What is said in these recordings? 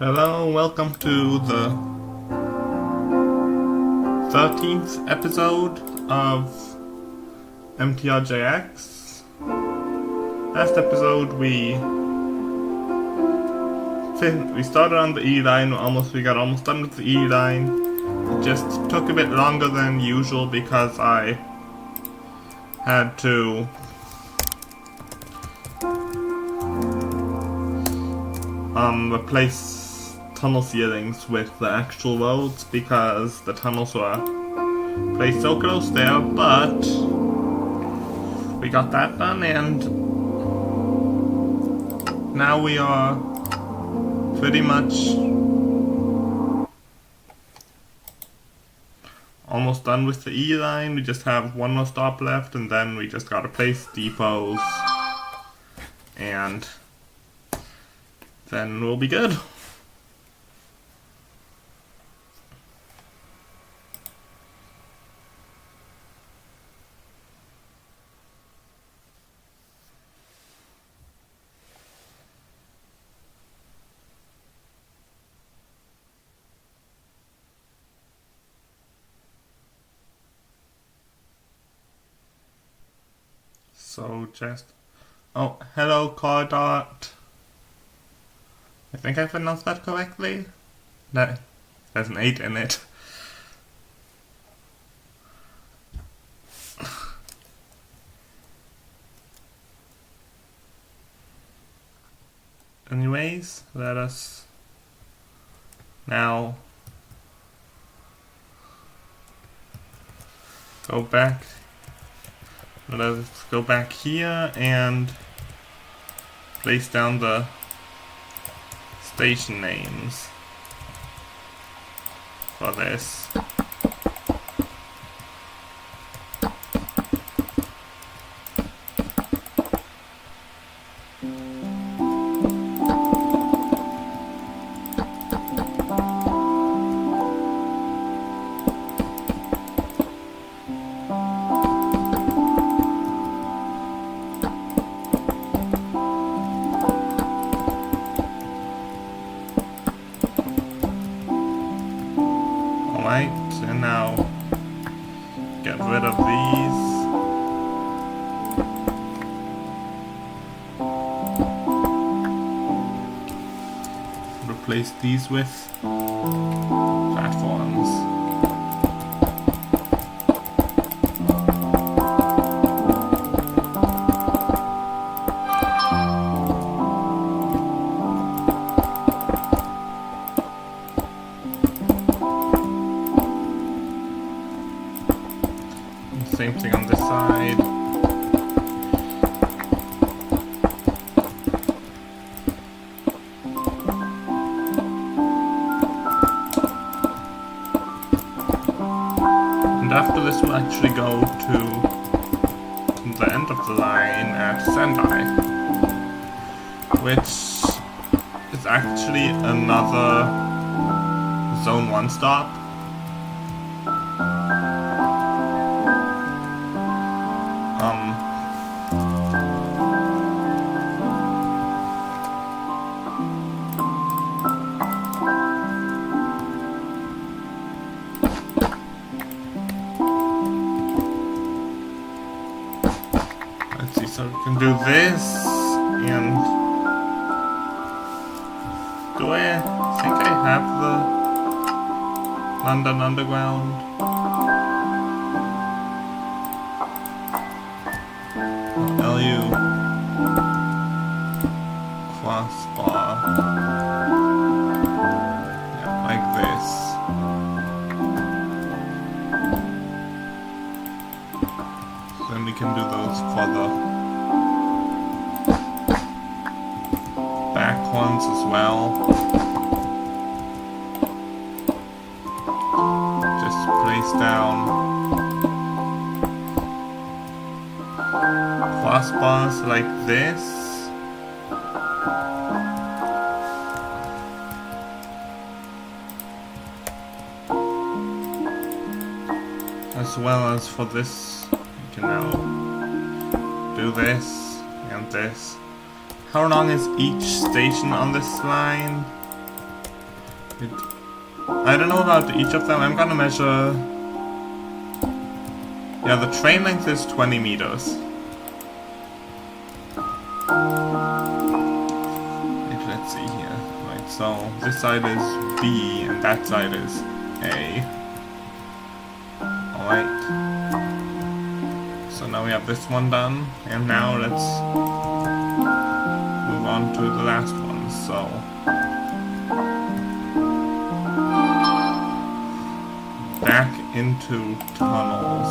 Hello, welcome to the 13th episode of MTRJX. Last episode we started on the E line, we got almost done with the E line. It just took a bit longer than usual because I had to replace tunnel ceilings with the actual roads because the tunnels were placed so close there, but we got that done and now we are pretty much almost done with the E line. We just have one more stop left and then we just gotta place depots and then we'll be good. So oh, hello Car Dot. I think I pronounced that correctly. No, there's an 8 in it. Anyways, let us now go back. Let's go back here and place down the station names for this. And now get rid of these. Replace these with platforms. Same thing on this side. And after this we'll actually go to the end of the line at Sendai, which is actually another Zone 1 stop. Let's see, so we can do this, and do I think I have the London Underground? LU crossbar, yeah, like this. Then we can do those for the back ones as well. Just place down crossbars like this. As well as for this, you can now do this and this. How long is each station on this line? I don't know about each of them. I'm gonna measure. Yeah, the train length is 20 meters. Wait, let's see here. Right, so this side is B and that side is A. Alright. So now we have this one done, and now let's move on to the last one. So back into tunnels.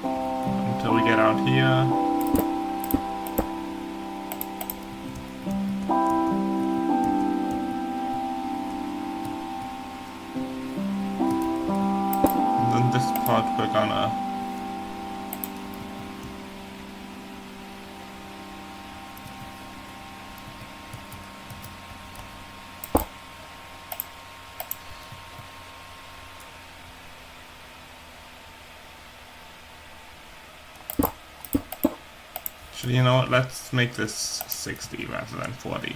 Until we get out here. And then this part we're gonna actually, you know what, let's make this 60 rather than 40.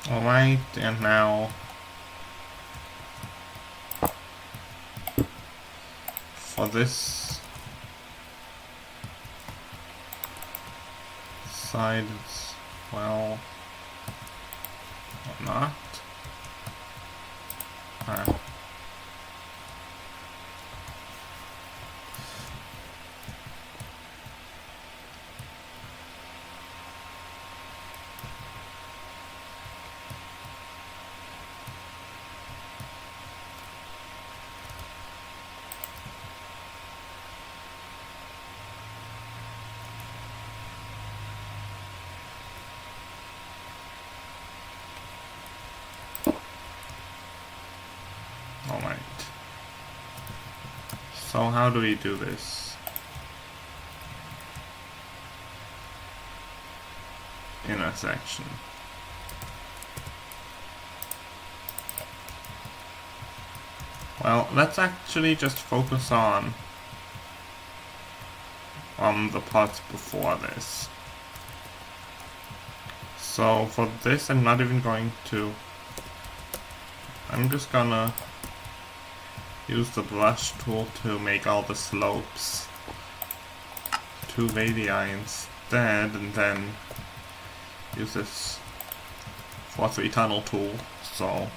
Alright, and now for this side, it's, well, not. Alright. So how do we do this? Intersection. Well, let's actually just focus on the parts before this. So for this, I'm not even going to. I'm just gonna use the brush tool to make all the slopes 2 radii instead, and then use this 4-3 tunnel tool. So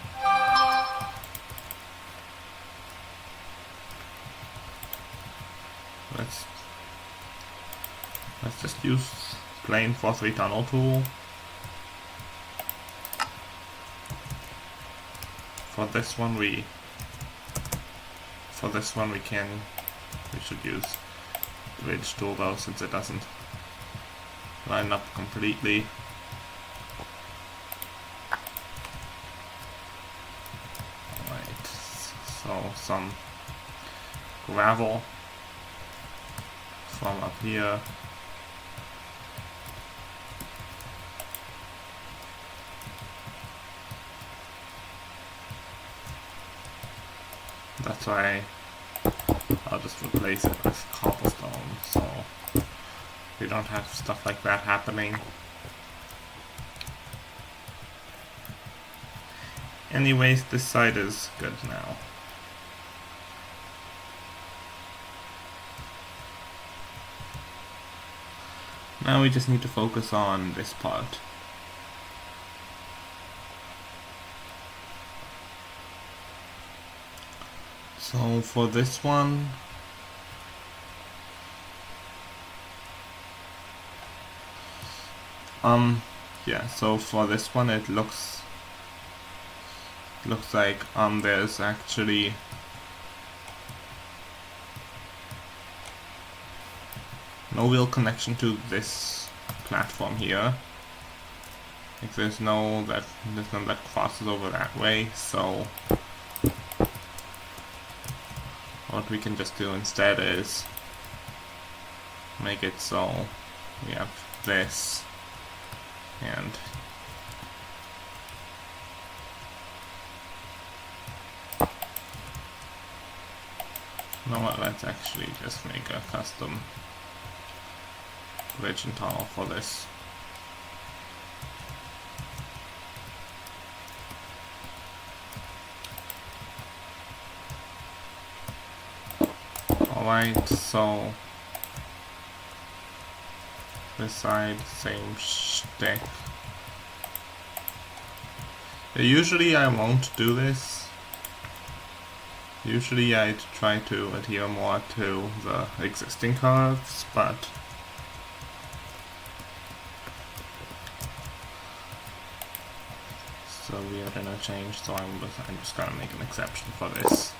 let's just use plain 4-3 tunnel tool. For this one we should use bridge tool though, since it doesn't line up completely. Alright, so some gravel from up here. That's why I'll just replace it with cobblestone, so we don't have stuff like that happening. Anyways, this side is good now. Now we just need to focus on this part. So for this one, yeah, so for this one it looks like there's actually no real connection to this platform here. Like there's none that crosses over that way, so what we can just do instead is make it so we have this, and you know what, let's actually just make a custom bridge and tunnel for this. Alright, so this side, same shtick. Usually I won't do this. Usually I'd try to adhere more to the existing curves, but so we are gonna change, so I'm just gonna make an exception for this.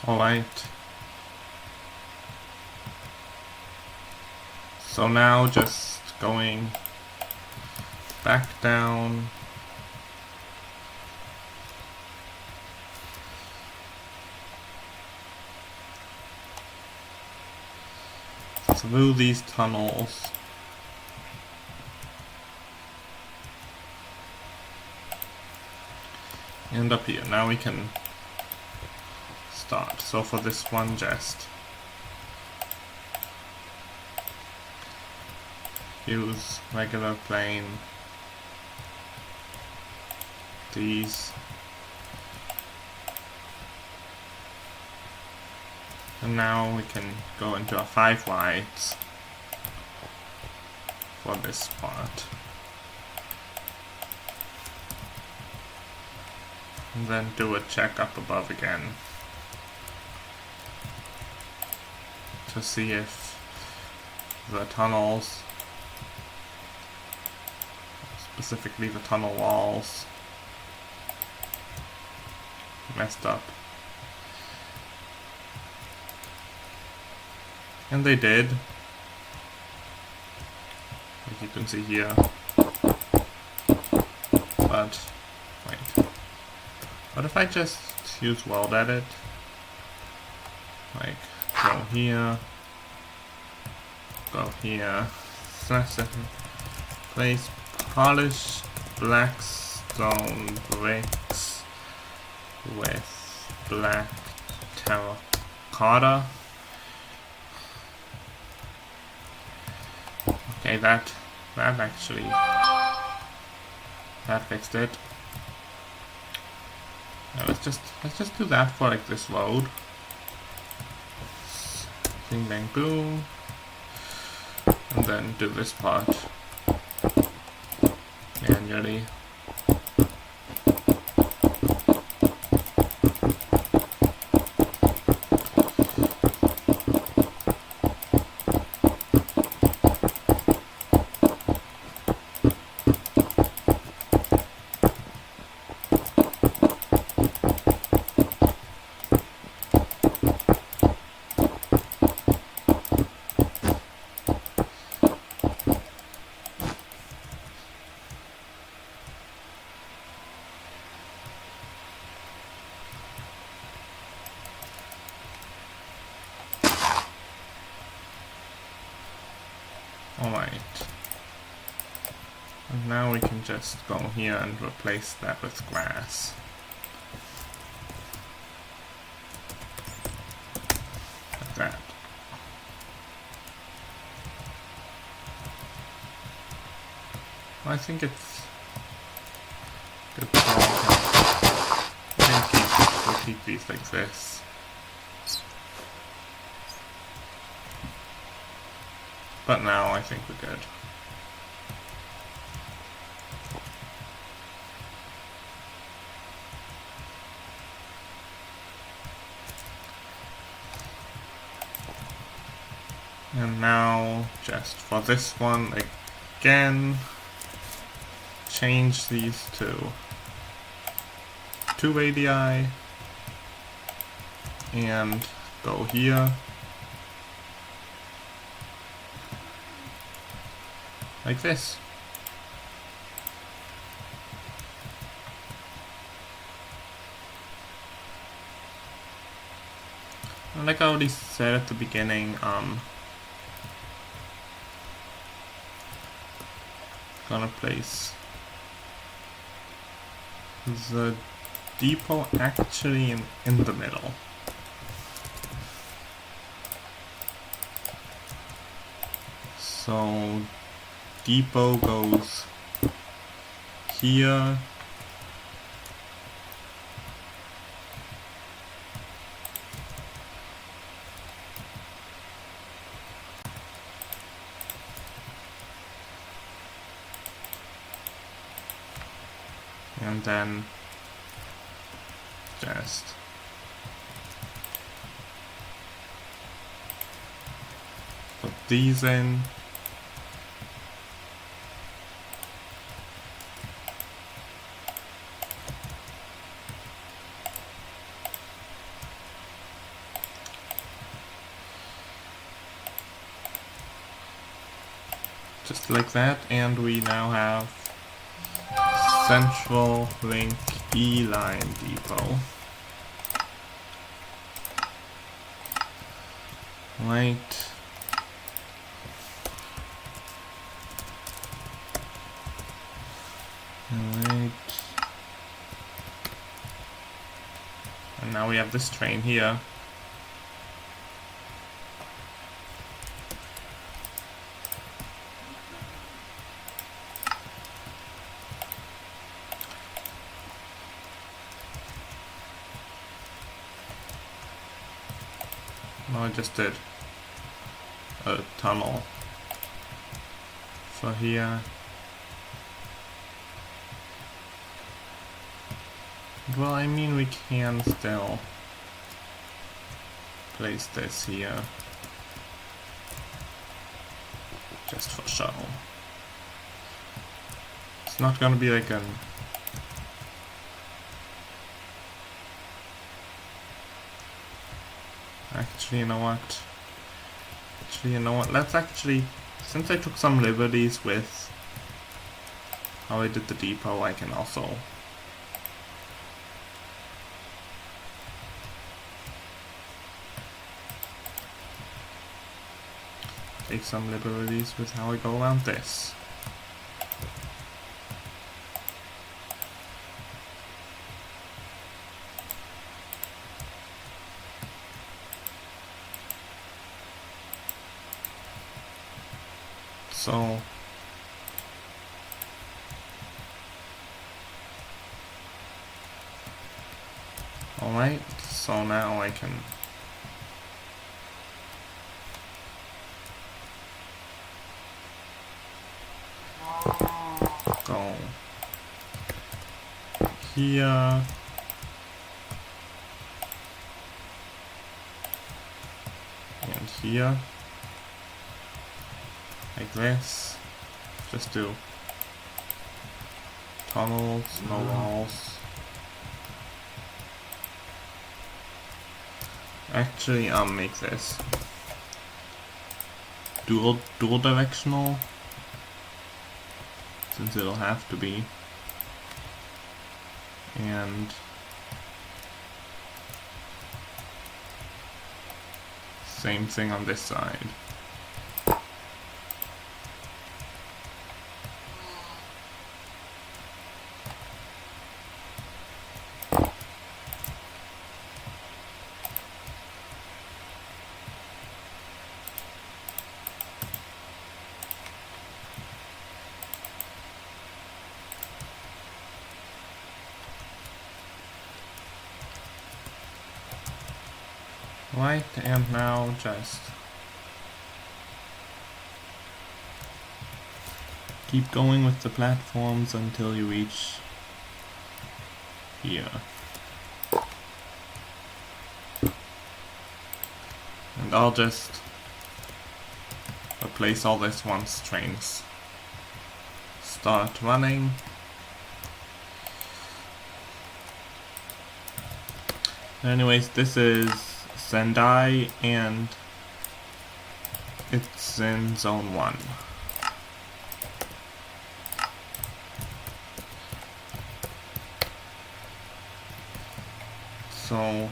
Alright. So now just going back down. Through these tunnels. And up here. Now we can start. So for this one, just use regular plane, these, and now we can go into a 5 wides for this part, and then do a check up above again to see if the tunnels, specifically the tunnel walls, messed up. And they did, like you can see here. But wait, what if I just use World Edit? Like go here, place polished black stone bricks with black terracotta. Okay, that actually, that fixed it. Now let's just do that for like this road. Bing bang boom, and then do this part manually. And now we can just go here and replace that with grass. Like that. I think it's good to we'll keep these like this. But now I think we're good. And now, just for this one again, change these to 2 radii and go here like this. And like I already said at the beginning, gonna place the depot actually in the middle. So depot goes here, and then just put these in. Just like that, and we now have Central Link E-Line Depot. Right. Right. And now we have this train here. No, I just did a tunnel for here. Well, I mean, we can still place this here just for show. It's not gonna be like an Actually, you know what? Let's actually, since I took some liberties with how I did the depot, I can also take some liberties with how I go around this. So alright, so now I can go here and here. Like this. Just do tunnels, no walls. Actually, make this dual directional, since it'll have to be, and same thing on this side. . Right, and now just keep going with the platforms until you reach here. And I'll just replace all this once trains start running. Anyways, this is Sendai and it's in zone 1. So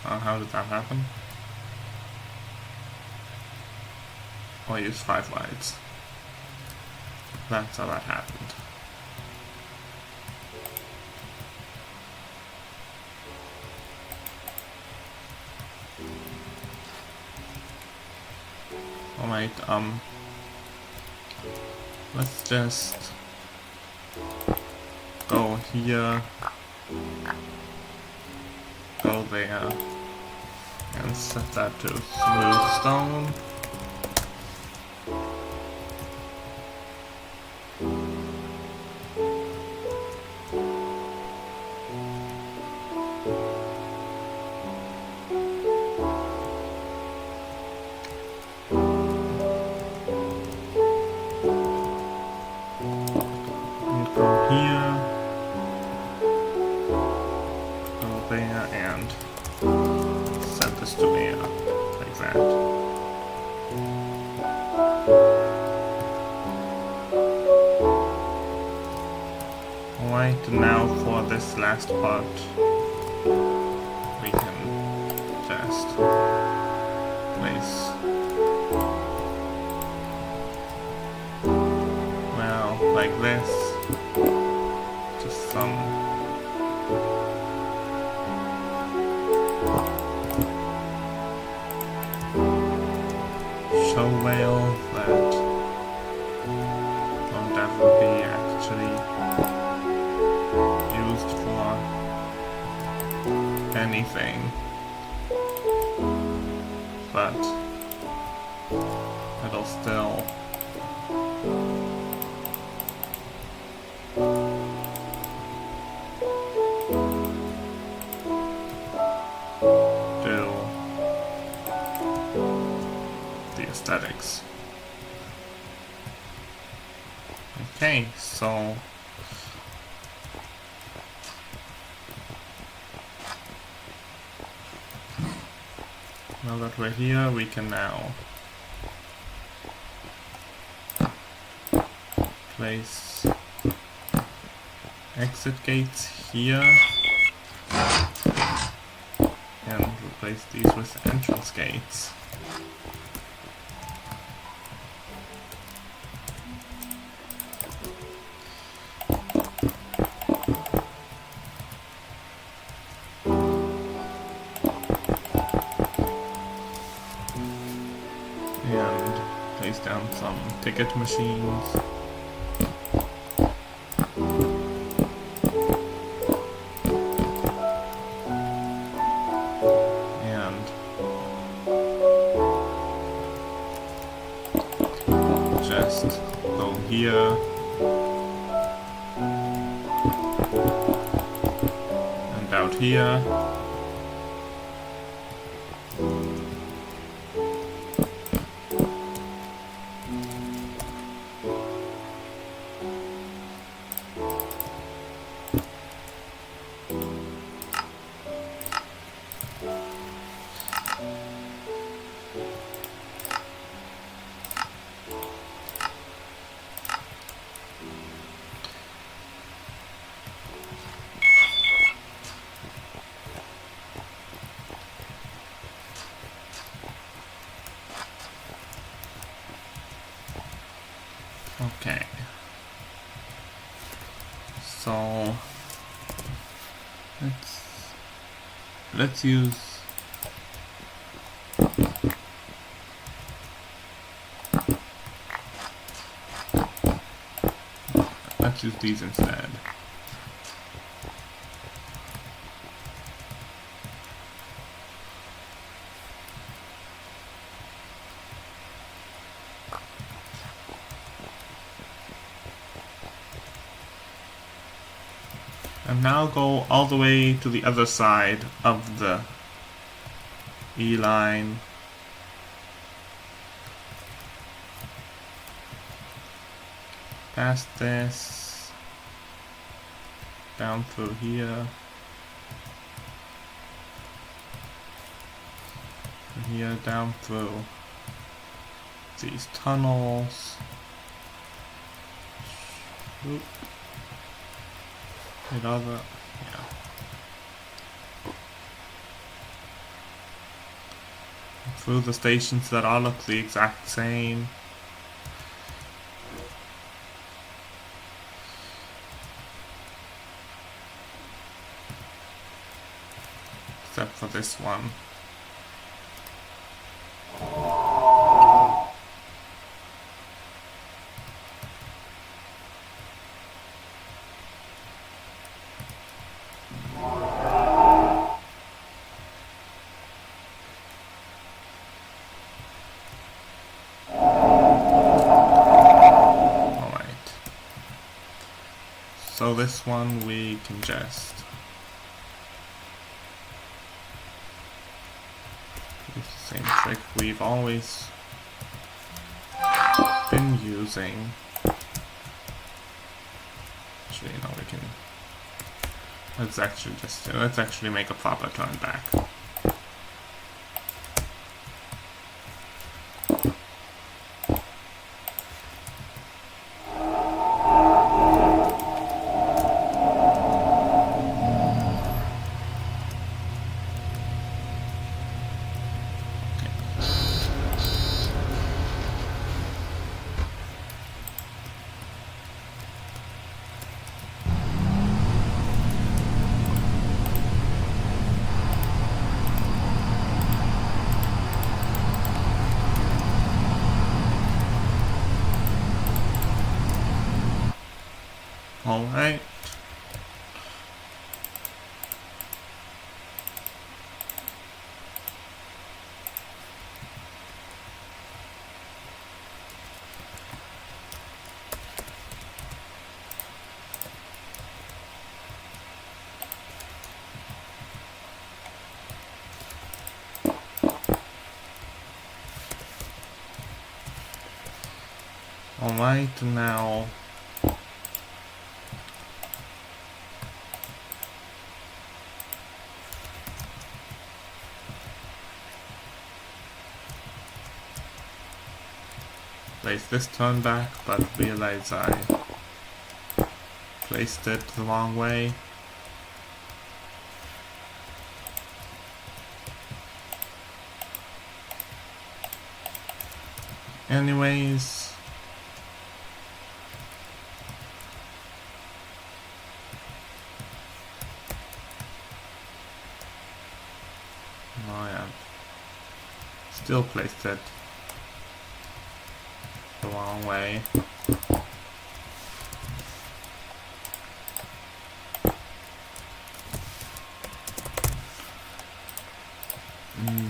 how did that happen? Oh, I used 5 lights. That's how that happened. Alright, let's just go here, go there, and set that to smooth stone. Right, now for this last part, we can just place, well, like this, just some show rail that won't ever be actually used for anything, but it'll still do the aesthetics. Okay, so now that we're here, we can now place exit gates here and replace these with entrance gates. And place down some ticket machines. And just go here and out here. Okay, so let's use let's use these instead. And now go all the way to the other side of the E line. Past this. Down through here. And here down through these tunnels. Oop. Yeah. Through the stations that all look the exact same. Except for this one. So this one we can just use the same trick we've always been using. Actually, no, we can. Let's actually make a proper turn back. Alright. Alright, now place this turn back, but realize I placed it the wrong way. Anyways, still placed it the wrong way.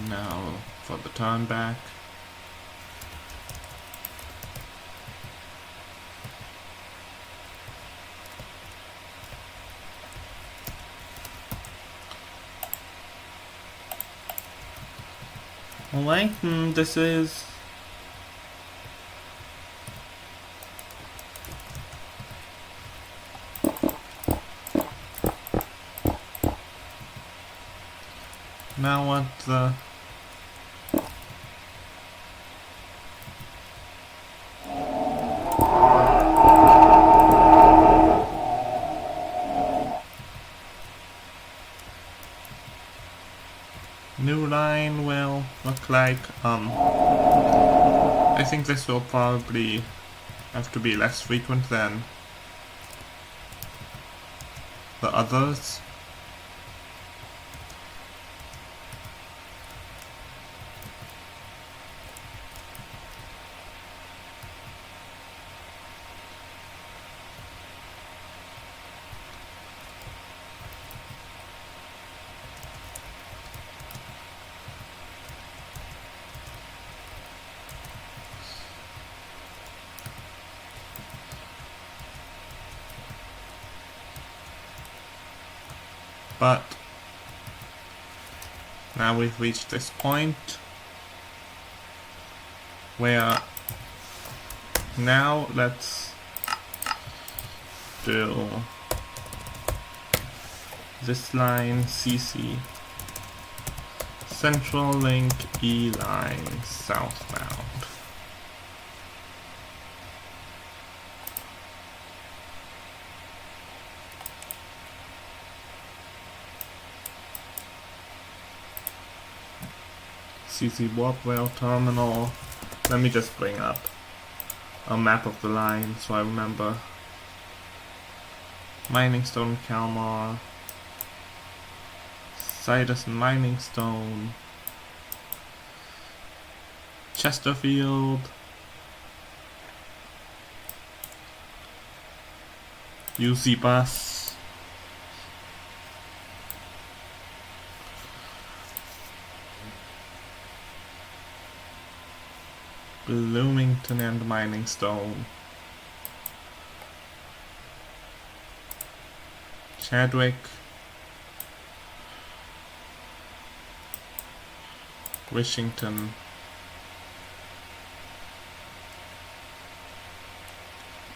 Now for the turn back. Alright, this is now what the new line will look like. I think this will probably have to be less frequent than the others. But now we've reached this point where now let's do this line CC central link E line southbound. CC warp rail terminal. Let me just bring up a map of the line so I remember. Mining Stone, Kalmar, Sidus and Mining Stone, Chesterfield, UC Bus, Bloomington and Mining Stone, Chadwick, Washington,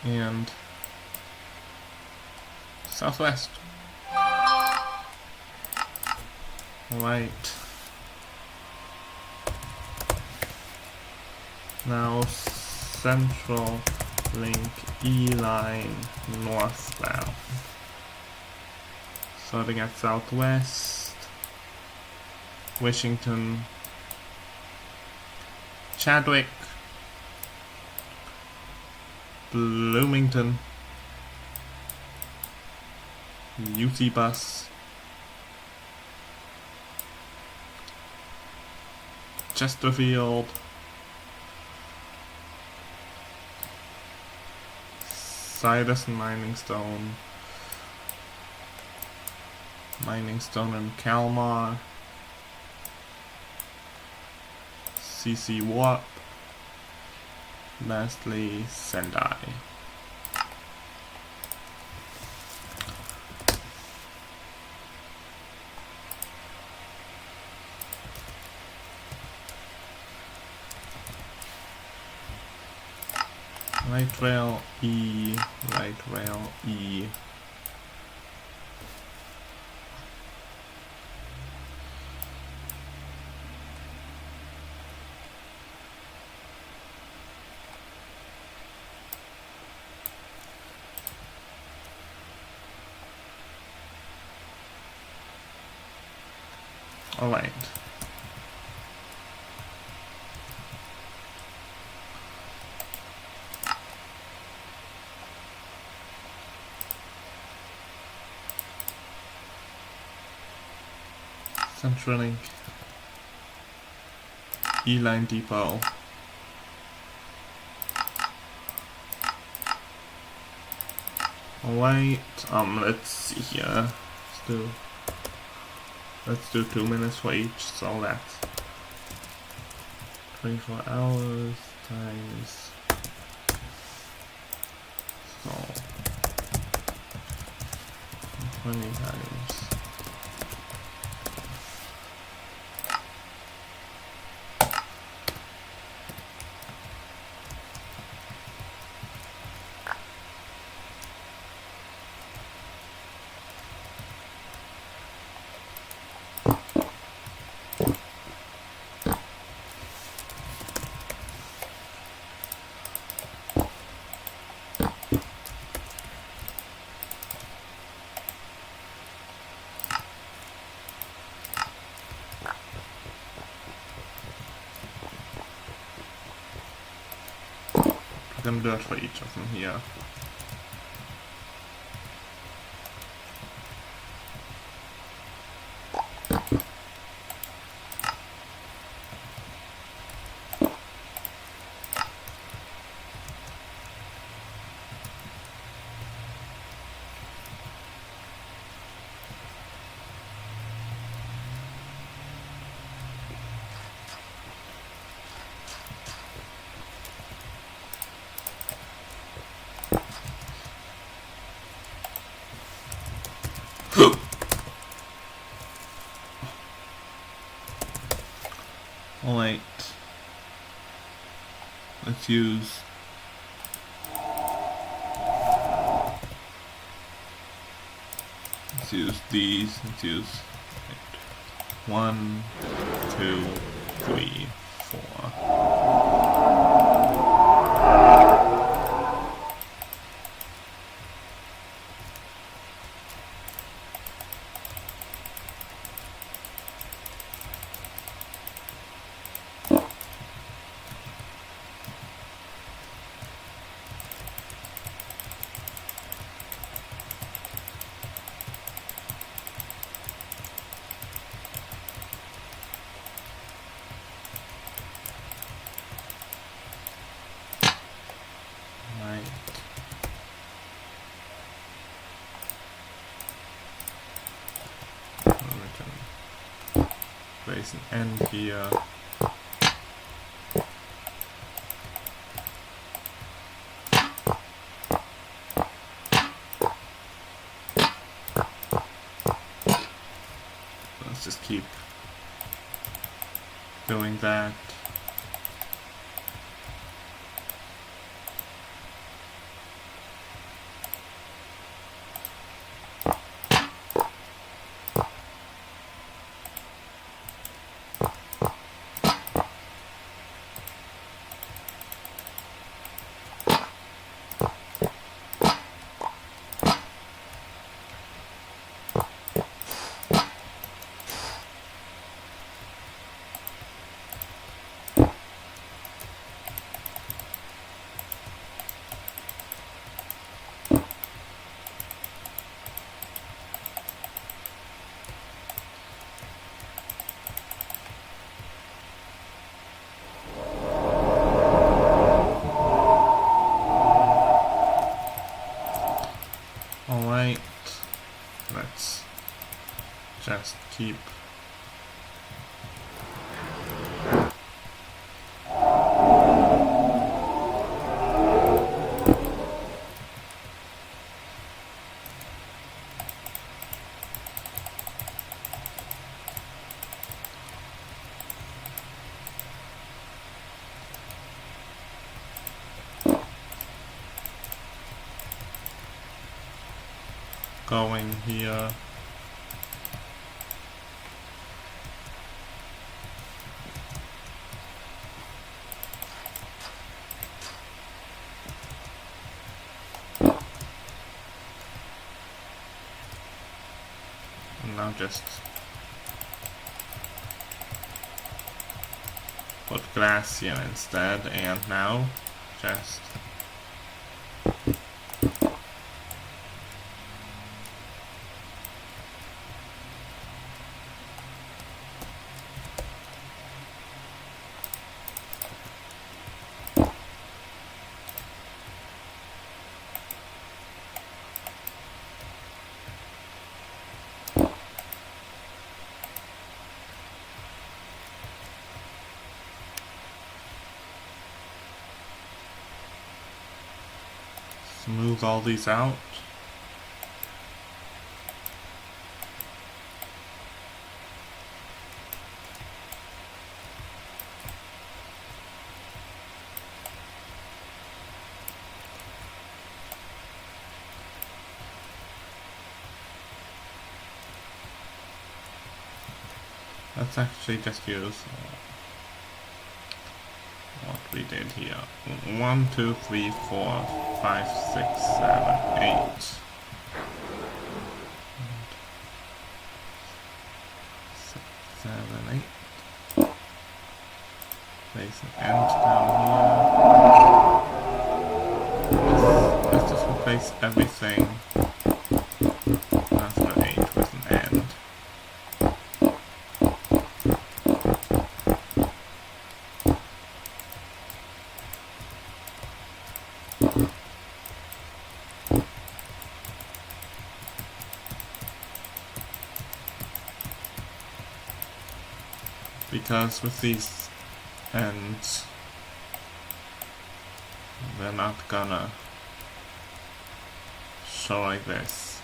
and Southwest. Right. Now central link E line northbound. Starting at Southwest, Washington, Chadwick, Bloomington, UC Bus, Chesterfield, Sidus and Mining Stone, and Kalmar, CC Warp, lastly Sendai. Light rail E, light rail E. All right. Central link E-line depot. Alright, let's see here. Let's do 2 minutes for each, so that's 24 hours times, so 20 times. We're gonna do it for each of them here. let's use these. Let's use 1, 2, 3, 4. Place an end here. Let's just keep doing that. Alright, let's just keep going here. And now just put glass here instead, and now just smooth all these out. Let's actually just use what we did here. 1, 2, 3, 4, 5, 6, 7, 8. Six, 7, 8. Place an end down here. Let's just replace everything after 8 with an end. Because with these ends, they're not gonna show like this.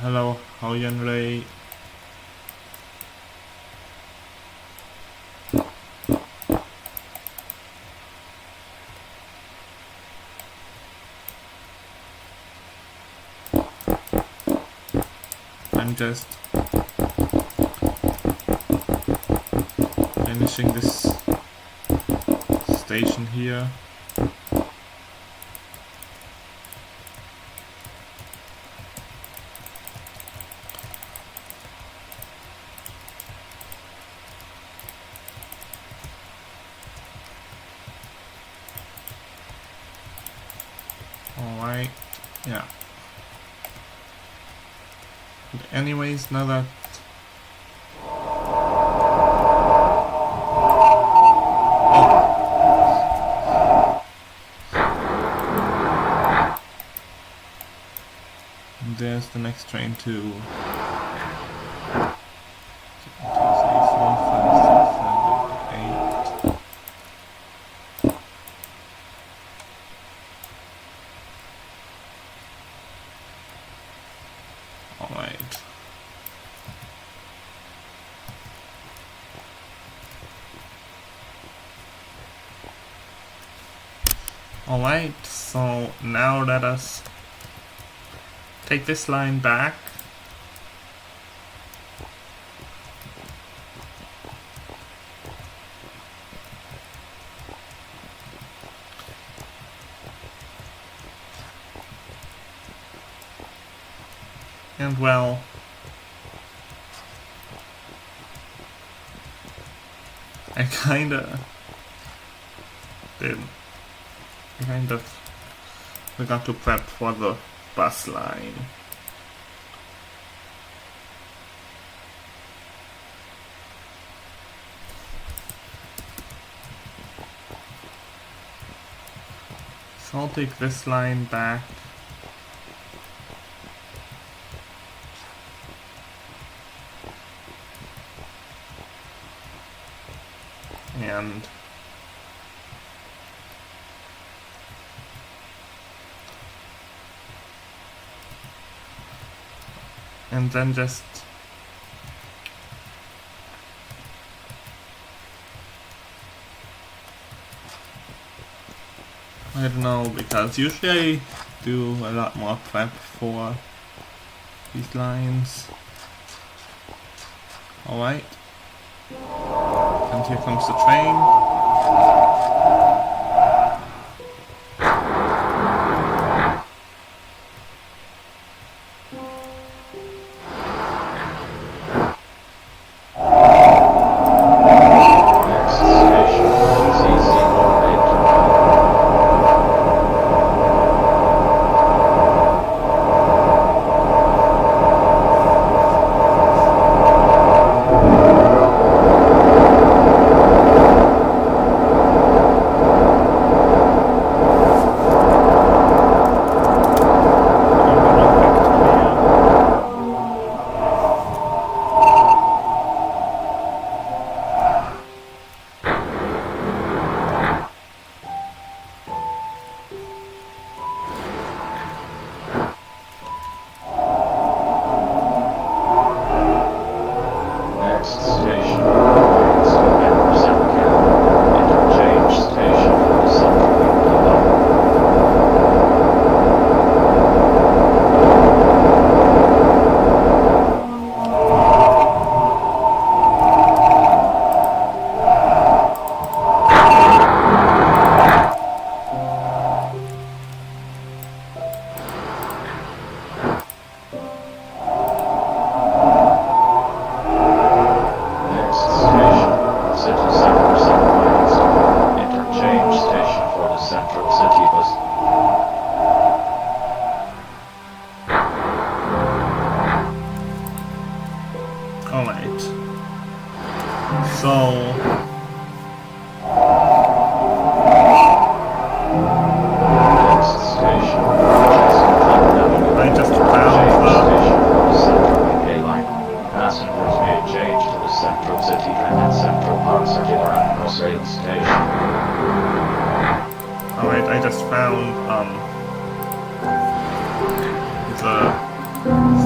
Hello, Ray. I'm just finishing this station here. Alright, yeah. But anyways, now that there's the next train to 2, 3, 4, 5, 6, 7, 8. Alright. Alright, so now let us take this line back. And well, I kinda forgot to prep for the bus line. So I'll take this line back. And then just I don't know, because usually I do a lot more prep for these lines. Alright. And here comes the train.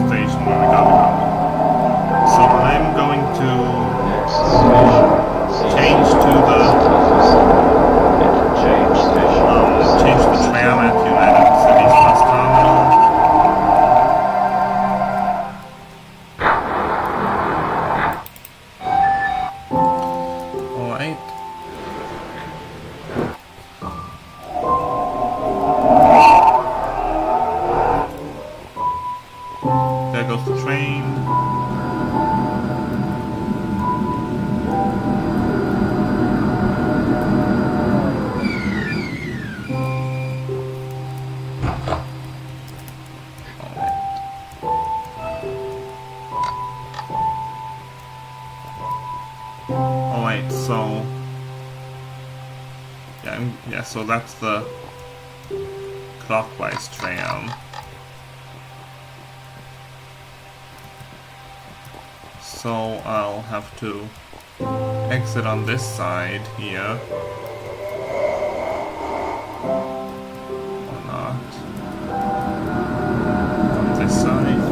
Station where we gotta go. So I'm going to change to the change the tram at United Cities Bus Terminal. Alright. There goes the train. Alright, so yeah, so that's the clockwise tram. So I'll have to exit on this side here. Or not. On this side.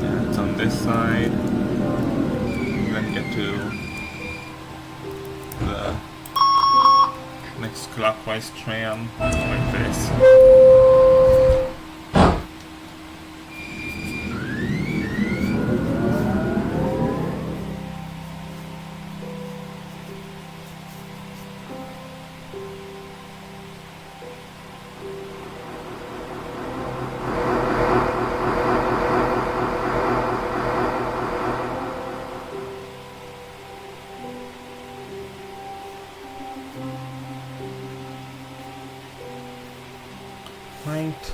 Yeah, it's on this side. And then get to the next clockwise tram like this. Right.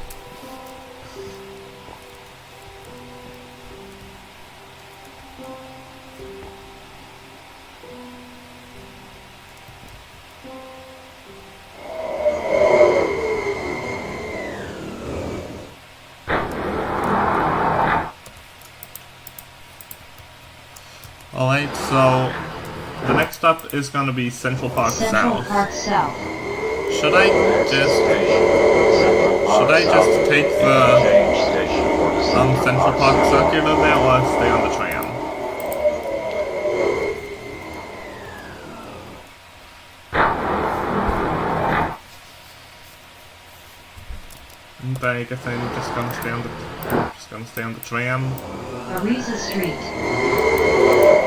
Alright, so the next stop is going to be Central Park South. Should I just take the Central Park Circular there, or stay on the tram? And I guess I'm just gonna stay on the tram. Ariza Street.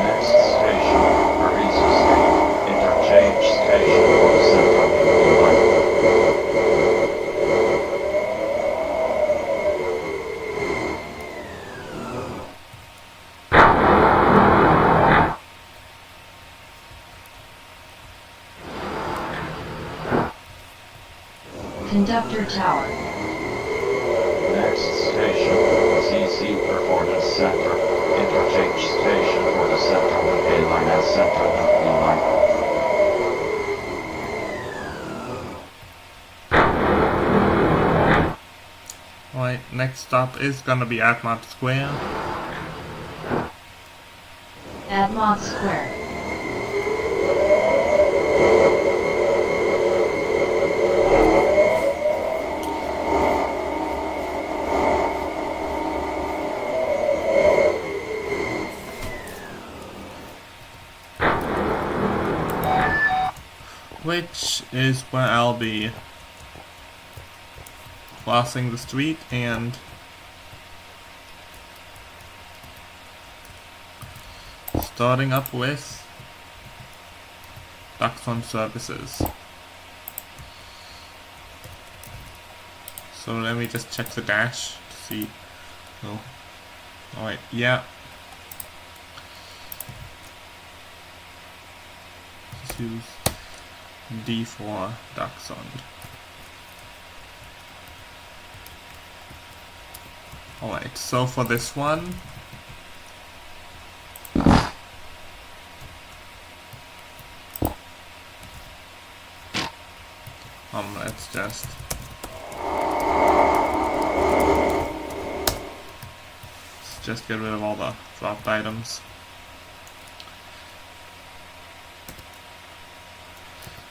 Next station, Ariza Street. Interchange station for the Central Line. Conductor Tower. Next station, CC Performance Center. Interchange station for the Central A Line and Central B Line. Alright, next stop is gonna be Admont Square. Admont Square. Which is where I'll be crossing the street and starting up with Dachshund services. So let me just check the dash to see. Oh, alright, yeah. Let's use D4 Dachshund. Alright, so for this one, let's just get rid of all the dropped items.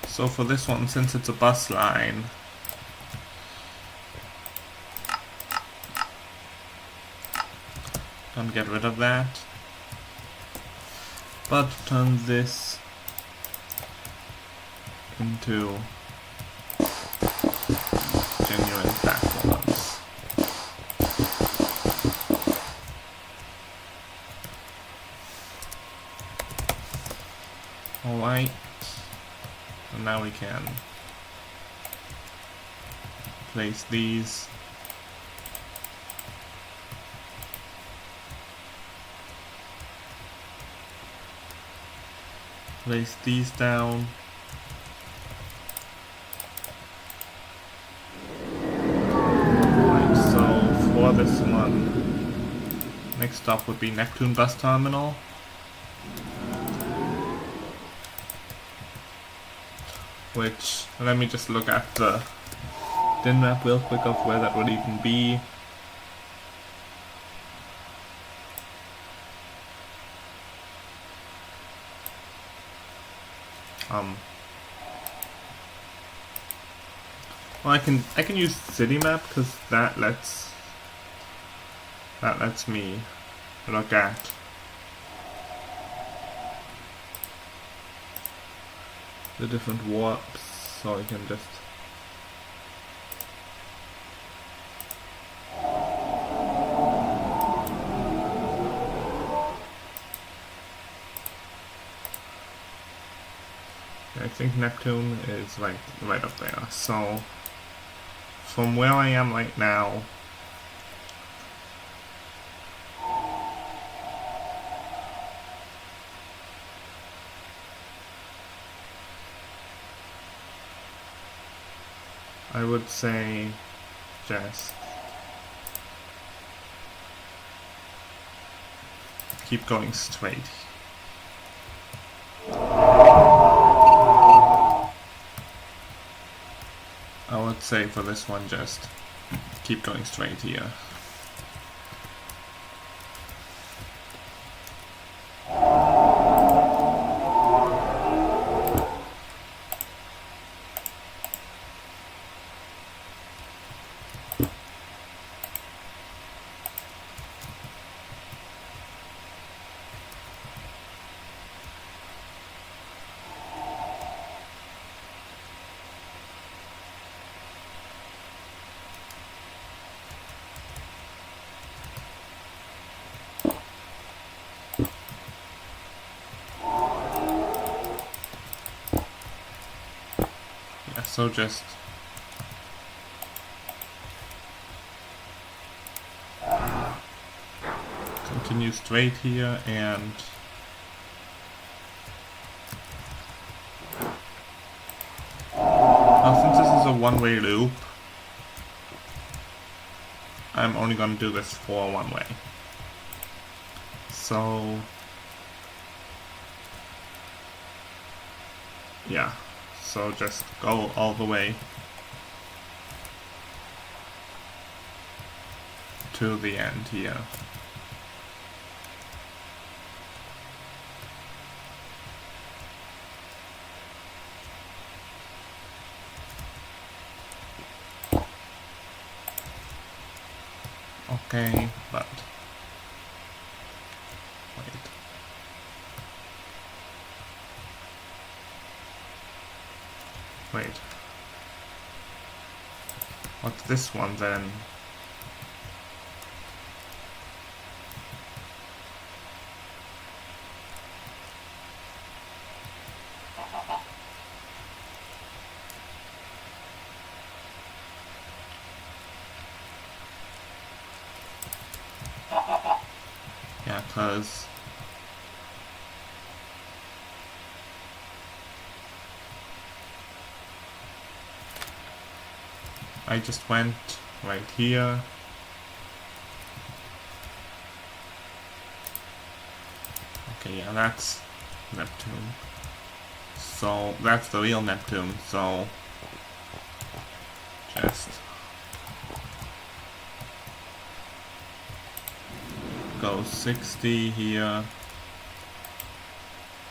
So for this one, since it's a bus line, Don't get rid of that. But turn this into genuine platforms. Alright, and now we can place these. Place these down. Right, so for this one, next stop would be Neptune Bus Terminal. Which, let me just look at the din map real quick of where that would even be. Well, I can use city map because that lets me look at the different warps, so I can just I think Neptune is right up there. So from where I am right now, I would say just keep going straight. I would say for this one just keep going straight here. So just continue straight here, and now since this is a one-way loop, I'm only going to do this for one way. So yeah. So just go all the way to the end here. Okay, but wait. Wait. What's this one then? Yeah, 'cause I just went right here. Okay, yeah, that's Neptune. So that's the real Neptune, so just go 60 here,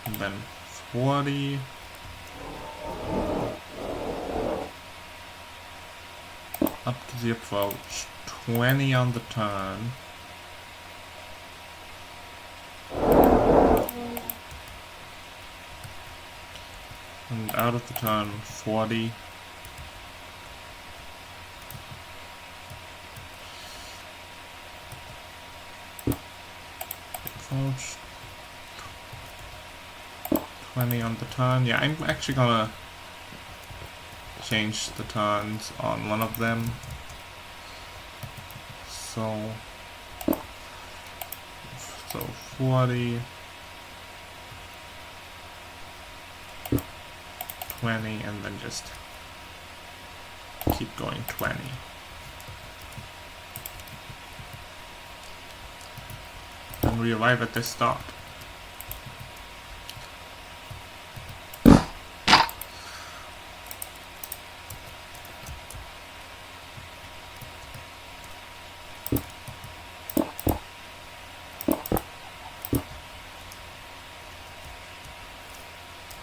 and then 40. Up to the approach, 20 on the turn. and out of the turn 40. Approach 20 on the turn. Yeah, I'm actually gonna change the turns on one of them. So 40, 20, and then just keep going 20. And we arrive at this stop.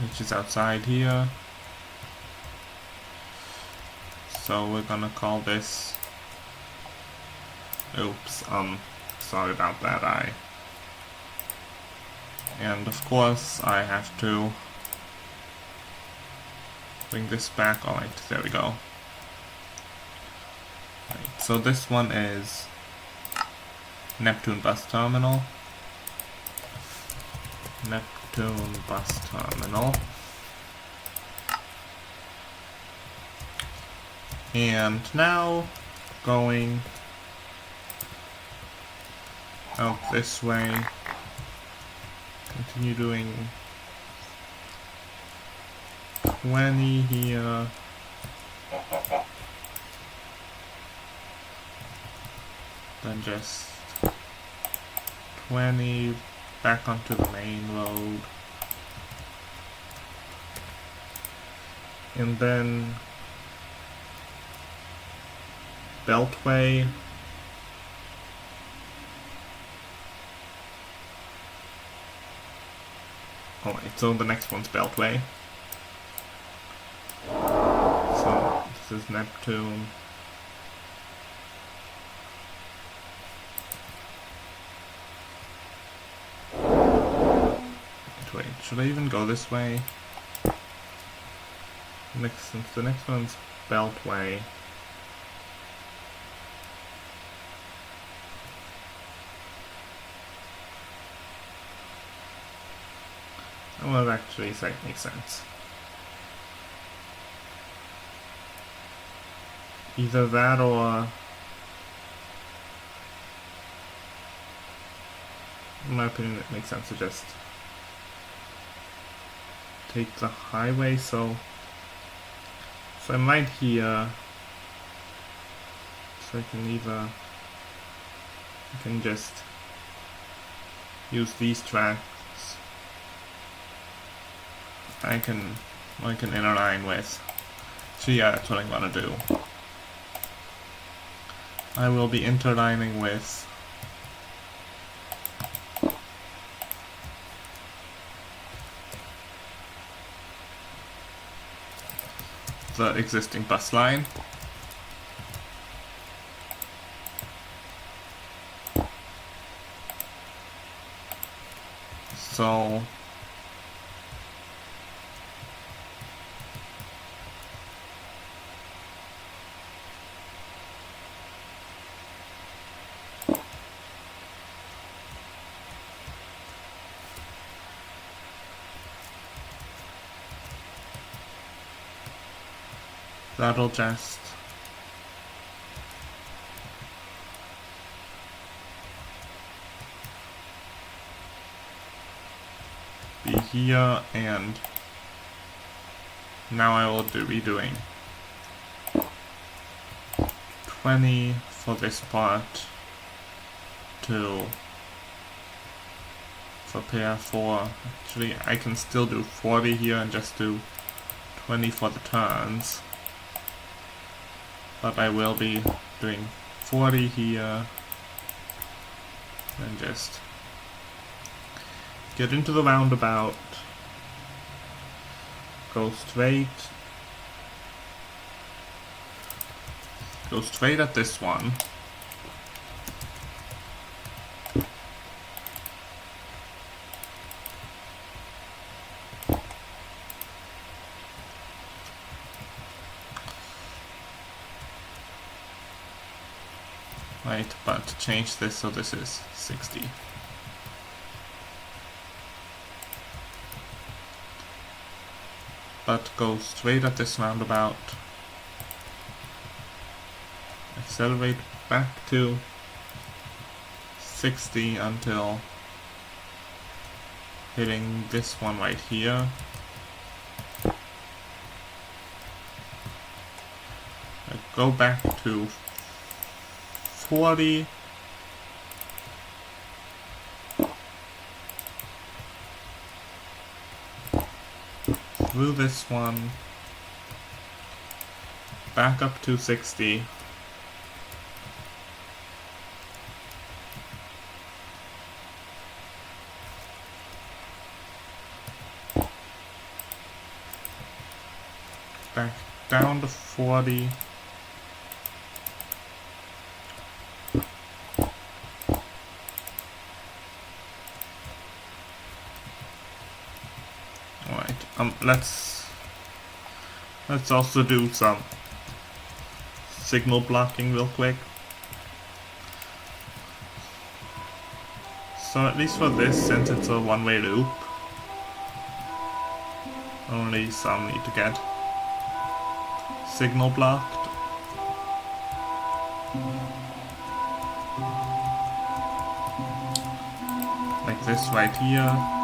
Which is outside here. So we're gonna call this, oops, sorry about that, and of course I have to bring this back. Alright, there we go. Right, so this one is Neptune Bus Terminal. Neptune Bus Terminal. And now going out this way, continue doing 20 here, then just 20 back onto the main road, and then Beltway. Alright, so the next one's Beltway. So this is Neptune. Wait, should I even go this way? Since the next one's Beltway. Well, actually, that makes sense. Either that or, in my opinion, it makes sense to just take the highway. So I'm right here. So I can just use these tracks. I can interline with. So yeah, that's what I'm gonna do. I will be interlining with the existing bus line. So that'll just be here, and now I will be doing 20 for this part to prepare for, actually I can still do 40 here and just do 20 for the turns. But I will be doing 40 here, and just get into the roundabout, go straight at this one, Right, but change this so this is 60. But go straight at this roundabout. Accelerate back to 60 until hitting this one right here. Go back to 40. Through this one. Back up to 60. Back down to 40. Let's also do some signal blocking real quick. So at least for this, since it's a one-way loop, only some need to get signal blocked. Like this right here.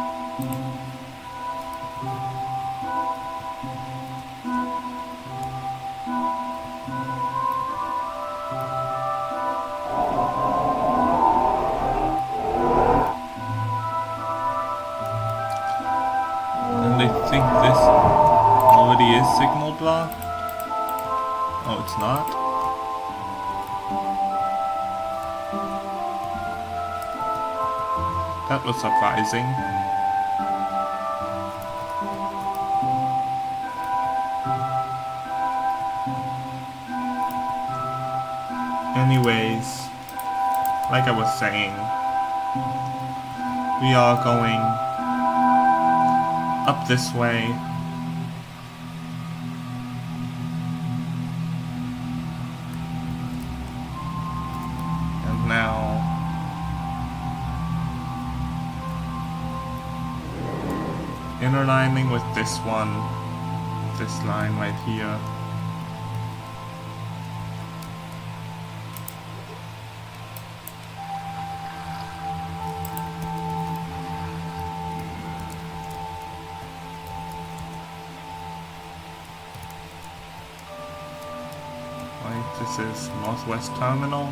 I think this already is signal blocked. Oh, it's not? That was surprising. Anyways, like I was saying, we are going up this way. And now interlining with this one, this line right here. This is Northwest Terminal.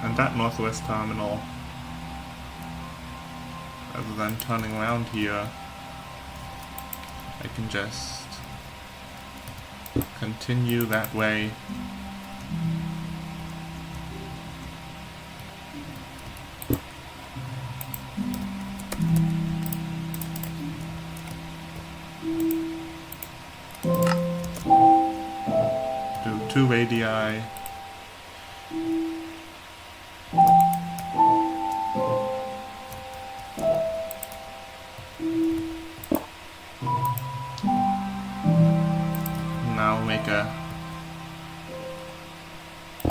And that Northwest Terminal, rather than turning around here, I can just continue that way. Two radii. Now make a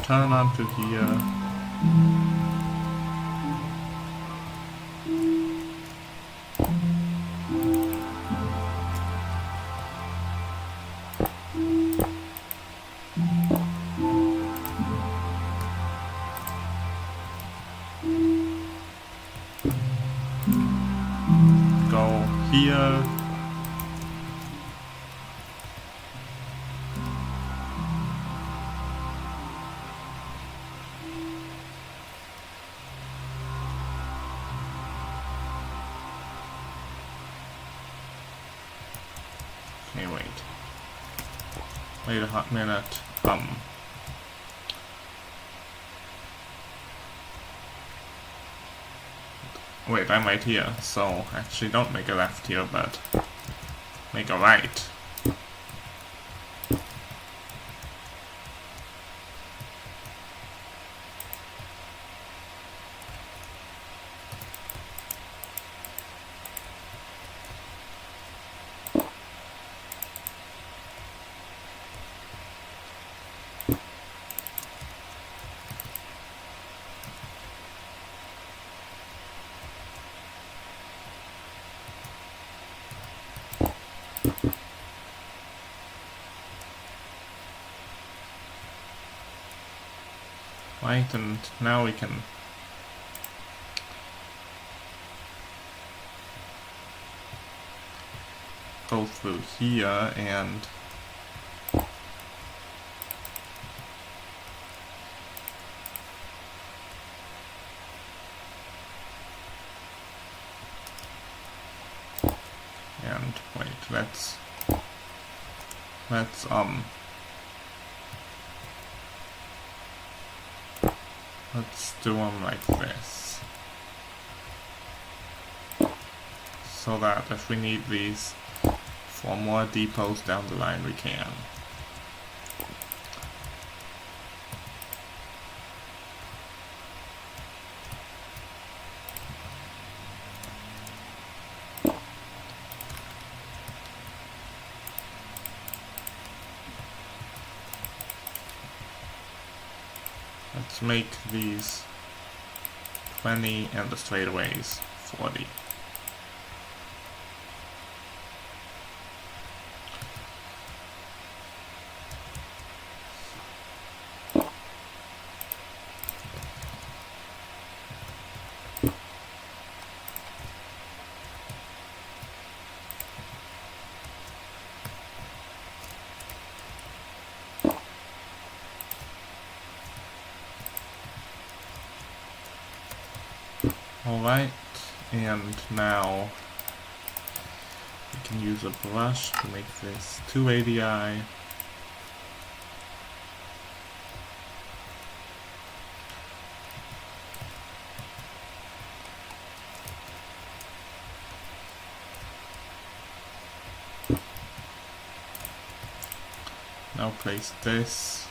turn onto here. Here. Okay, wait a hot minute. Wait, I'm right here, so actually don't make a left here, but make a right. Right, and now we can go through here and wait, let's do them like this, so that if we need these for more depots down the line we can. Let's make these 20 and the straightaways 40. Alright, and now we can use a brush to make this 2 ADI. Now place this.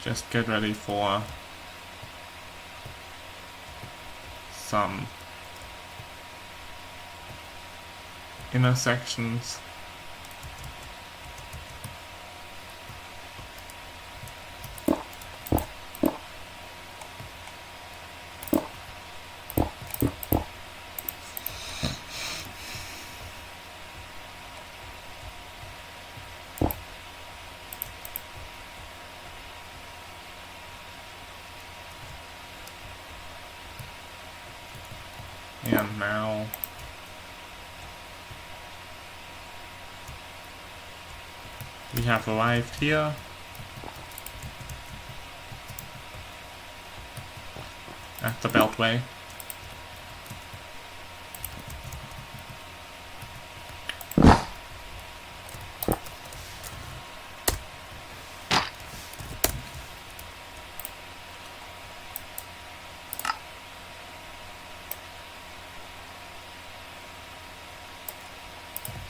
Just get ready for some intersections. And now we have arrived here. At the beltway.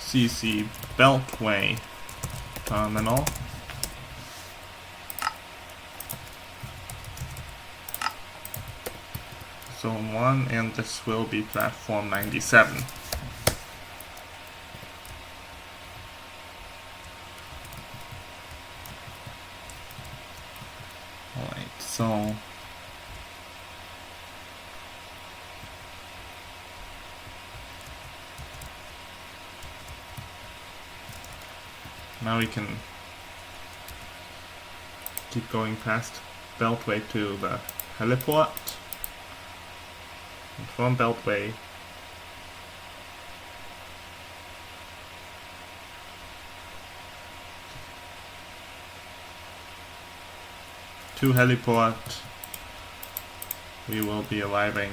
CC Beltway Terminal. Zone 1, and this will be platform 97. Alright, so now we can keep going past Beltway to the heliport, and from Beltway to heliport we will be arriving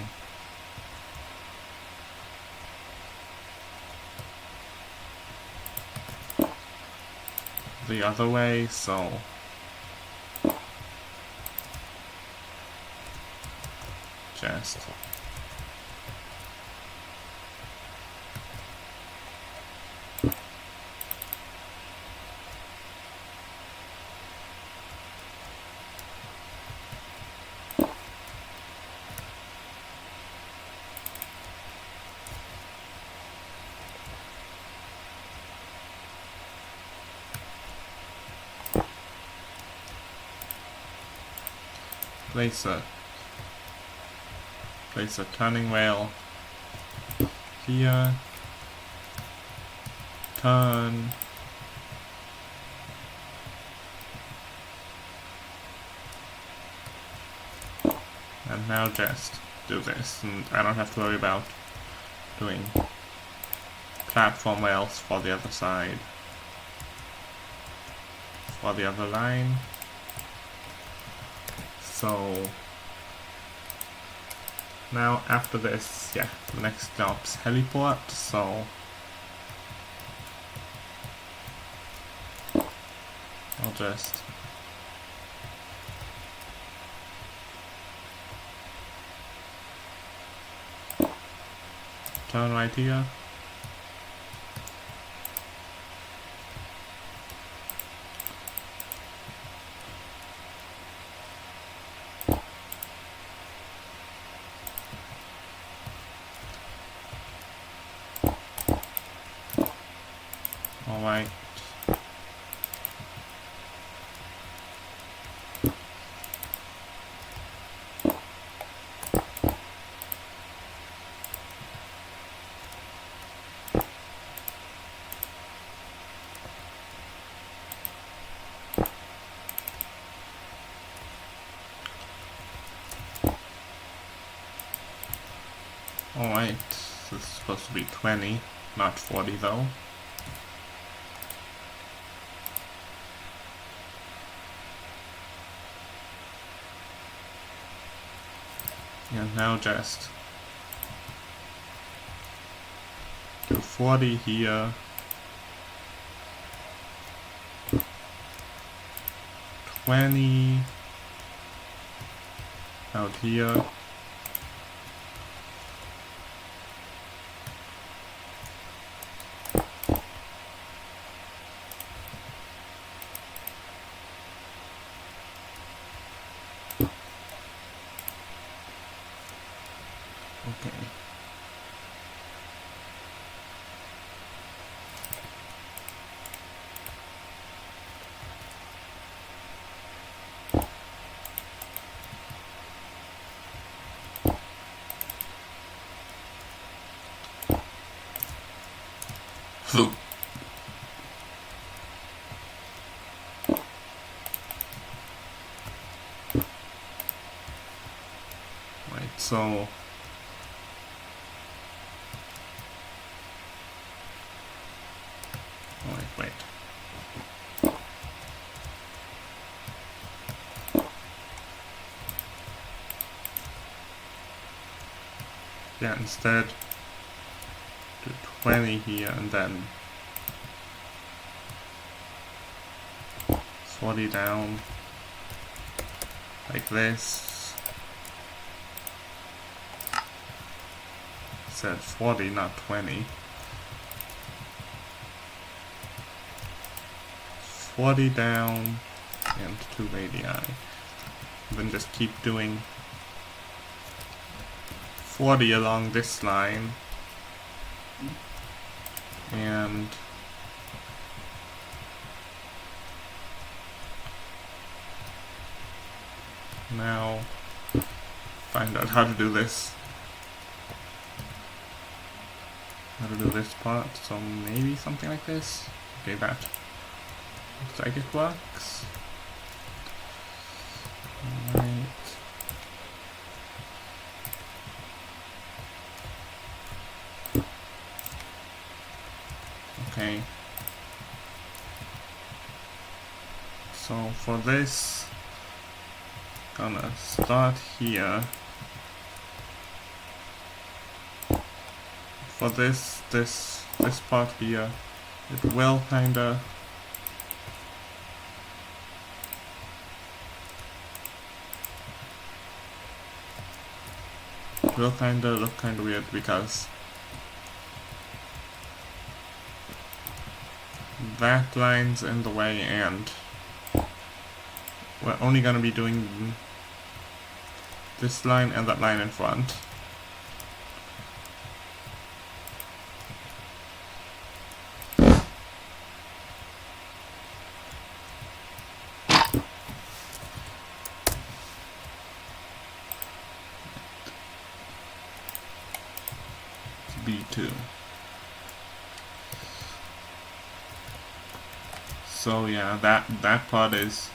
the other way, so just place a turning rail here, turn, and now just do this, and I don't have to worry about doing platform rails for the other side, for the other line. So now after this, yeah, the next job's heliport, so I'll just turn right here. Alright. Alright, this is supposed to be 20, not 40 though. And now just do 40 here, 20 out here, okay. Right, so wait. Yeah, instead do 20 here and then 40 down like this. Said 40, not 20. 40 down and 2 radii. Then just keep doing 40 along this line, and now find out how to do this. How to do this part, so maybe something like this. Okay, that looks like it works. Alright. Okay. So for this, gonna start here. For this part here, it will kinda look kinda weird because that line's in the way and we're only gonna be doing this line and that line in front. So yeah, that part is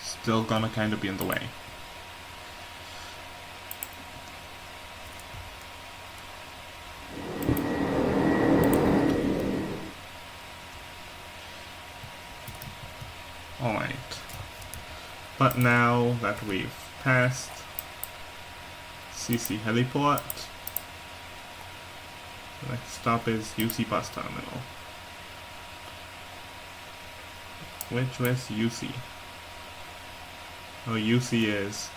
still gonna kind of be in the way. Alright. But now that we've passed CC Heliport, the next stop is UC Bus Terminal. Where's UC? Oh, UC is...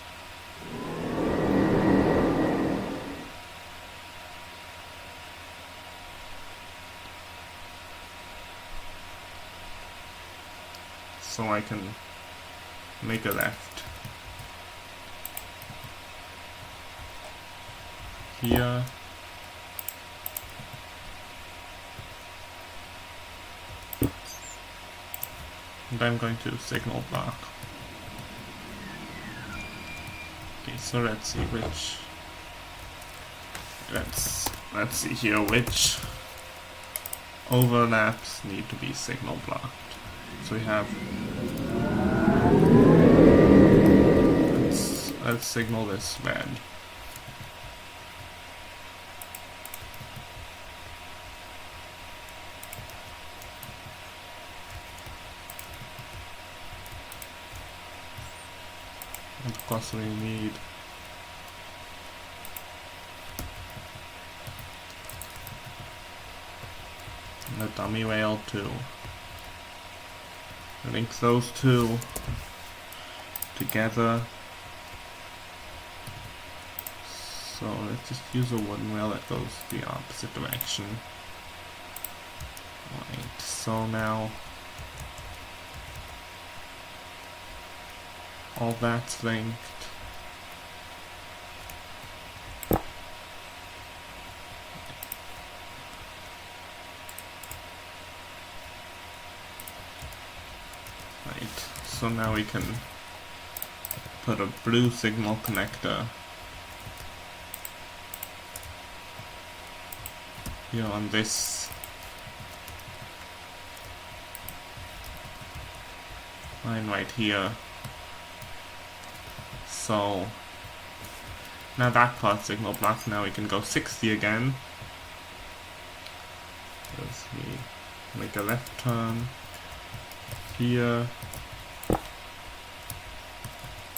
So I can make a left here. And I'm going to signal block. Okay, so let's see which... Let's see here which overlaps need to be signal blocked. So we have... Let's signal this red. And of course we need the dummy rail to link those two together. So let's just use a wooden rail that goes the opposite direction. Right, so now all that's linked. Right, so now we can put a blue signal connector here on this line right here. So now that part signal blocked, now we can go 60 again. As we make a left turn here,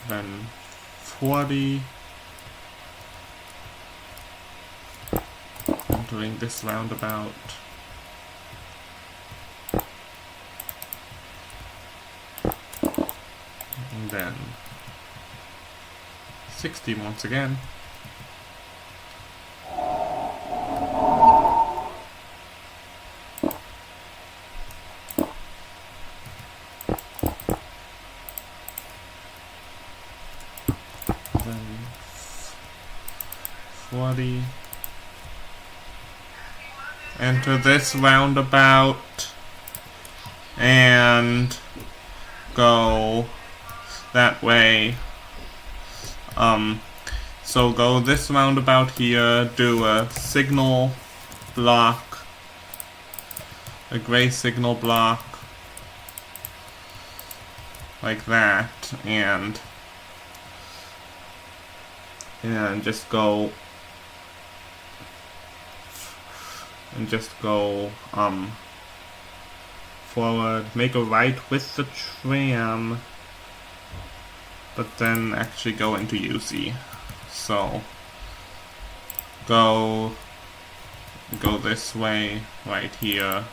then 40, entering this roundabout, and then 60 once again. Then 40. Enter this roundabout and go that way. So go this roundabout here, do a signal block, a gray signal block, like that, and just go forward, make a right with the tram, but then actually go into UC. So go this way right here,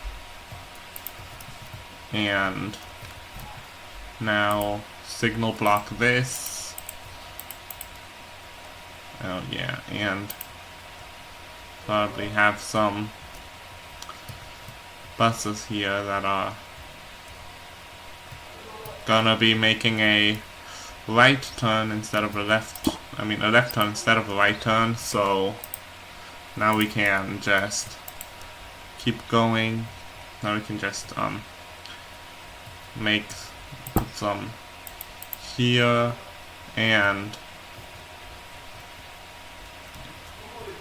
and now signal block this. Oh yeah, and probably have some buses here that are gonna be making a right turn instead of a left, a left turn instead of a right turn, so now we can just keep going. Now we can just put some here, and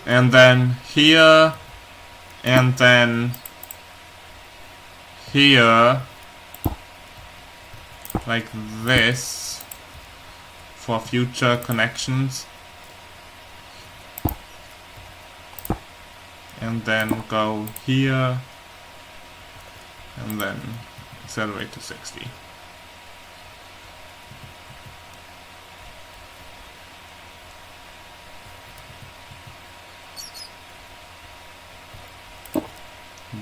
then here, And then here, like this, for future connections. And then go here, and then accelerate to 60.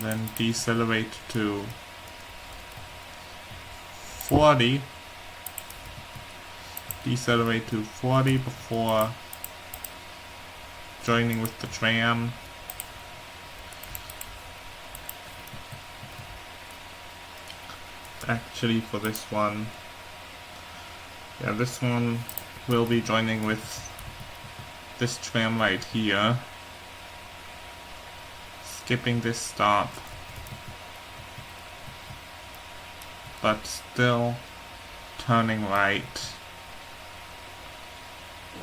Then decelerate to 40. Decelerate to 40 before joining with the tram. Actually, for this one, yeah, this one will be joining with this tram right here. Skipping this stop, but still turning right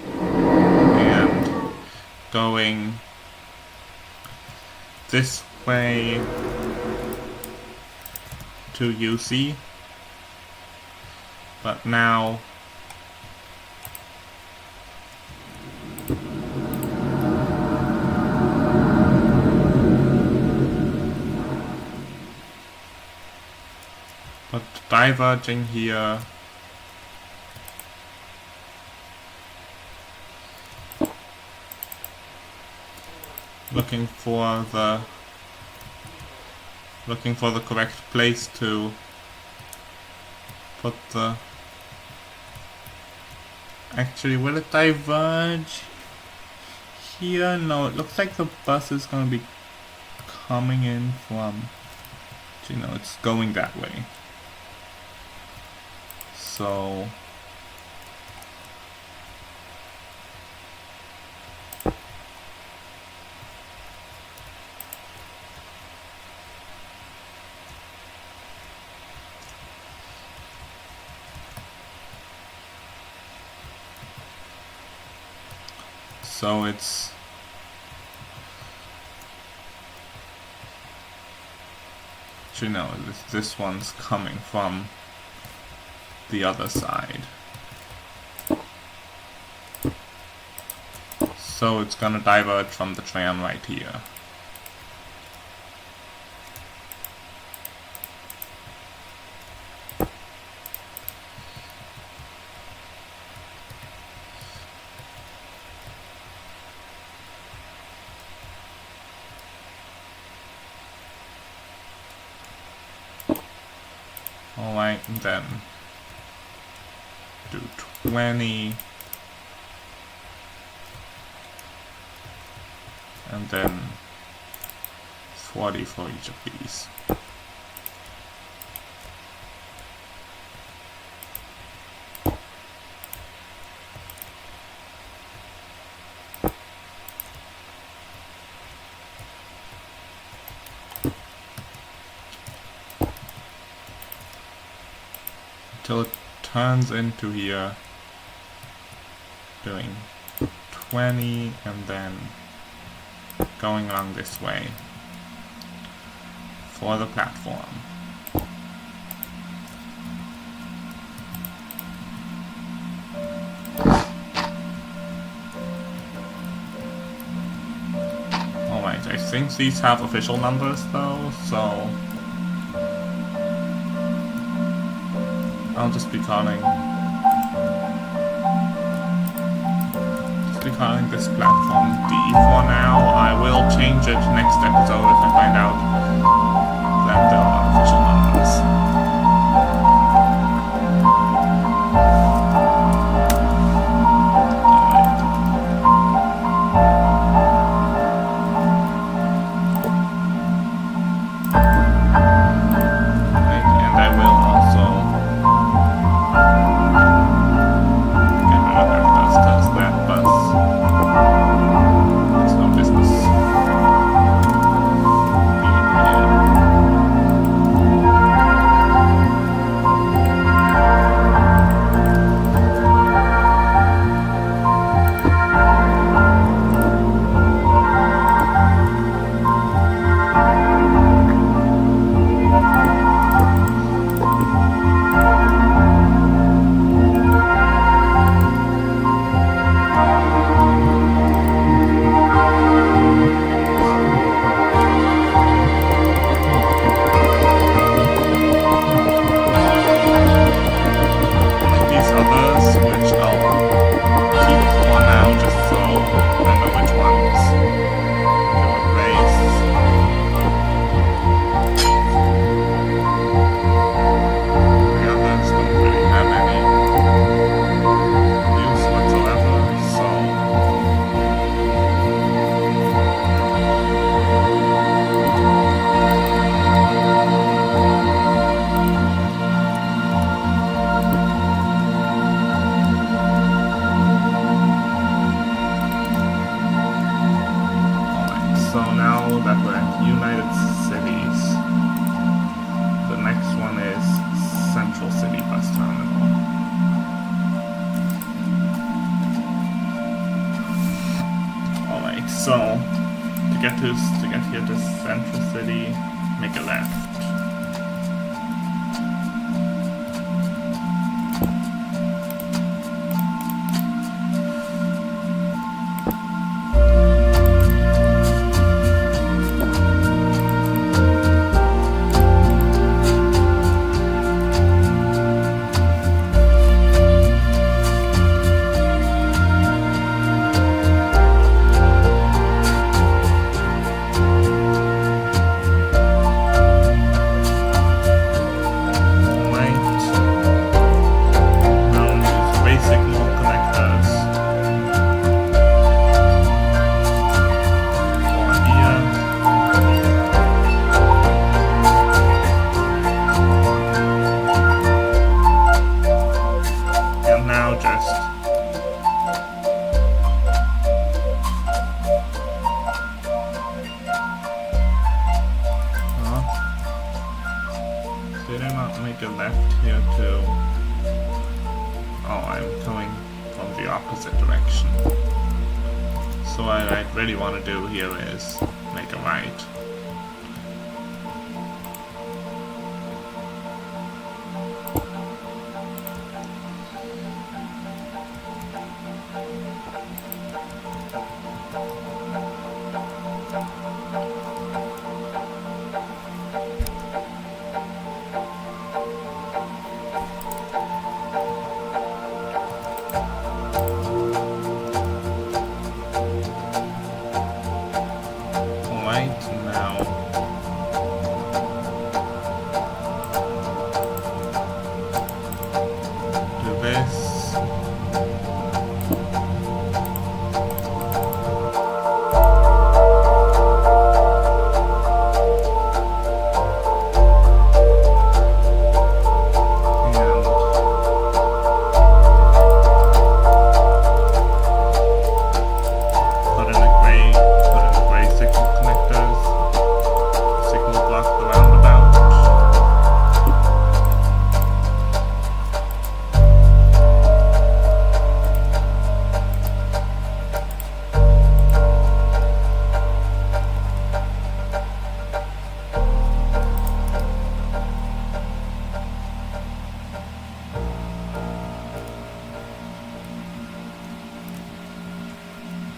and going this way to UC, but now diverging here, looking for the correct place to put the. Actually, will it diverge here? No, it looks like the bus is gonna be coming in from. You know, it's going that way. So it's you know, this one's coming from the other side. So it's gonna diverge from the tram right here. Alright, and then do 20, and then 40 for each of these. Until it turns into here, doing 20 and then going along this way for the platform. Alright, I think these have official numbers though, so I'll just be calling this platform D for now. I will change it next episode if I find out that there are official numbers. choose to get here to Central City, make a left. Did I not make a left here too? Oh, I'm coming from the opposite direction. So what I really want to do here is make a right.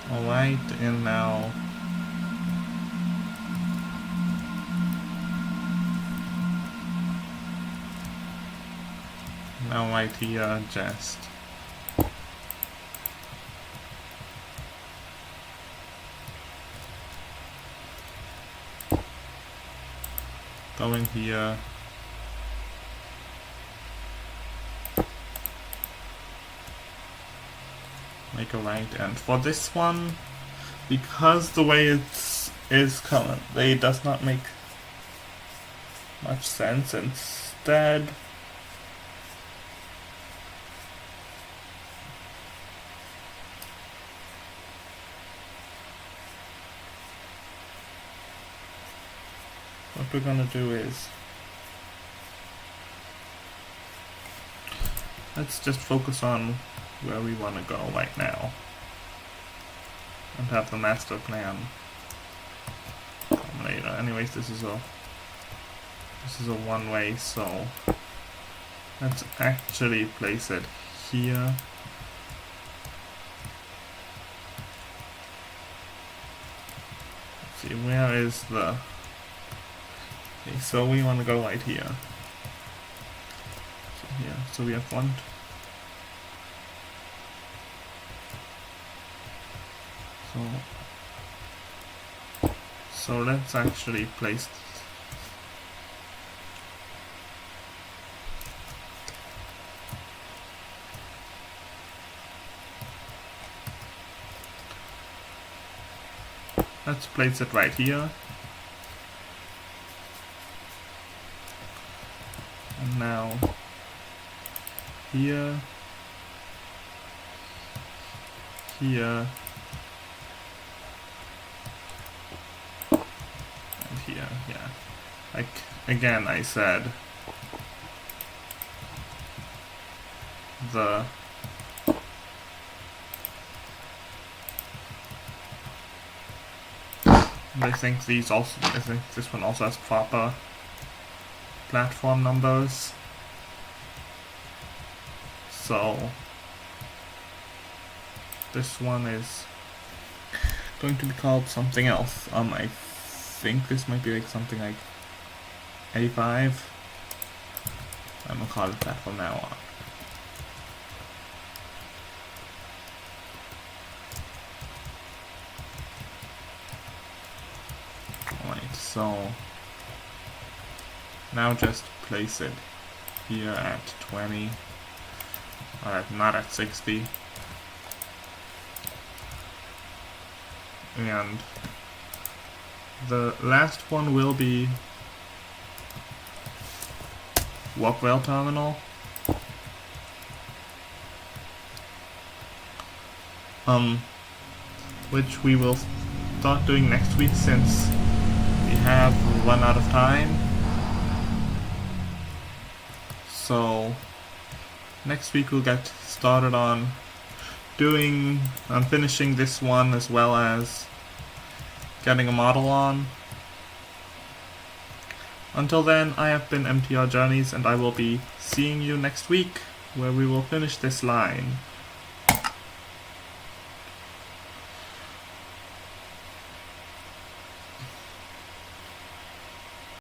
Alright, and now right here, just going here. Make a right, and for this one, because the way it is currently, it does not make much sense. Instead, what we're gonna do is, let's just focus on where we want to go right now and have the master plan come later. Anyways, this is a one-way, so let's actually place it here. Let's see, where is the... Okay, so we want to go right here. So here, so we have one. So let's actually place it right here. And now here, here, and here, yeah. Like, again, I said the I think this one also has proper platform numbers. So this one is going to be called something else. I think this might be like something like A5. I'm gonna call it that from now on. Alright, so now just place it here at 20, not at 60. And the last one will be walk-rail terminal. Which we will start doing next week since we have run out of time. So next week we'll get started on finishing this one as well as getting a model on. Until then, I have been MTR Journeys, and I will be seeing you next week where we will finish this line.